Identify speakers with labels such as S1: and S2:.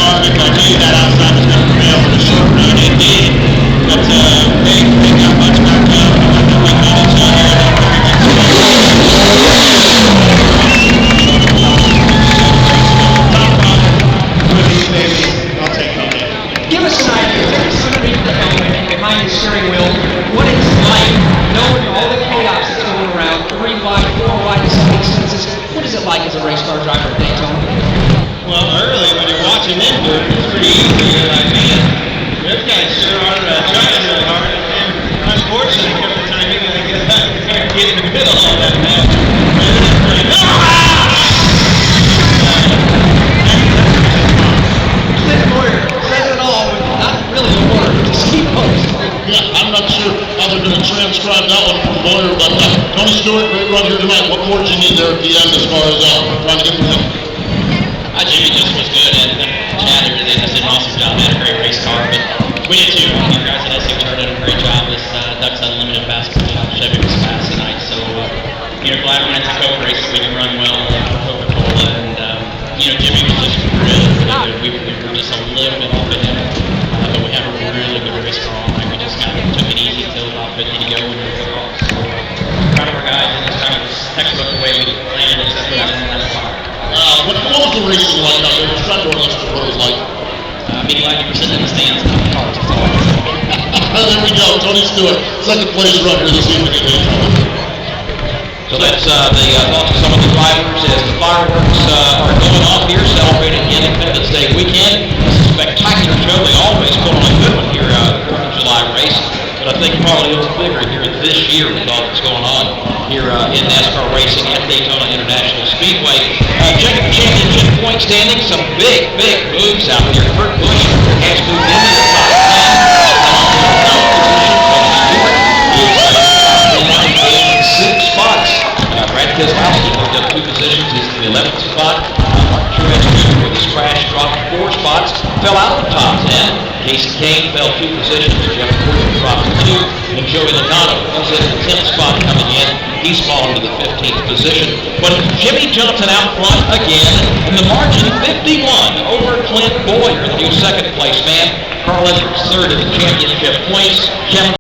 S1: car because he that outside was going to prevail in the short run. It did. But they got much back up. I think we got each other. I'll take it.
S2: Give us an idea. Give us underneath the helmet, behind the steering wheel, what it's like, knowing all the chaos that's going around, 3 wide, 4 wide in some instances. What is it like as a race car driver at Daytona?
S1: Well, early when you're watching them do it, it's pretty easy. You're like, man, those guys sure are trying really hard. And unfortunately, a couple times you gotta get back and get in the middle of that match.
S2: Clint Boyer says it all with not really a word, just keep posting.
S3: Yeah, I'm not sure how they're going to transcribe that one from Boyer, but Tony Stewart, great run here tonight. What more did you need there at the end as far as trying to get the win?
S4: Jimmy just was good, and Chad really did an awesome job. They had a great race car, but we did too. Our guys at SC did a great job. This Ducks Unlimited basketball shop Chevy was fast tonight, so glad when it's a Coke race we can run well for Coca-Cola, and Jimmy was just really good. We were just a little bit off of him, but we have a really good race car on. We just kind of took it easy until about 50 to go and we took off. So proud of our guys, and it's kind of textbook the way we planned it, except for that in that spot.
S3: What was the racing like out there? Just try to understand what it was like.
S4: Be glad you were sitting in the stands, not the cars. That's all I can say.
S3: There we go. Tony Stewart, second place runner this evening at Daytona.
S5: So that's the thoughts of some of the drivers as the fireworks are going off here, celebrating Independence Day weekend. It's a spectacular show. They always put on a good one here for the July race, but I think probably it was bigger here this year with all that's going on here in NASCAR racing at Daytona International Speedway. Checking the championship point standing, some big moves out here. Kurt Busch has moved into the top 10. 6 spots. Brad Keselowski moved up 2 positions. He's in the 11th spot. Mark Truex Jr. with his crash dropped 4 spots. Fell out of the top 10. Casey Kane fell 2 positions. Jeff Gordon dropped 2. And Joey Logano comes in the 10th spot coming in. He's fallen to the 15th position. But Jimmy Johnson out front again. And the margin 51 over Clint Boyer, the new second place man. Carl Edwards third in the championship points. Kevin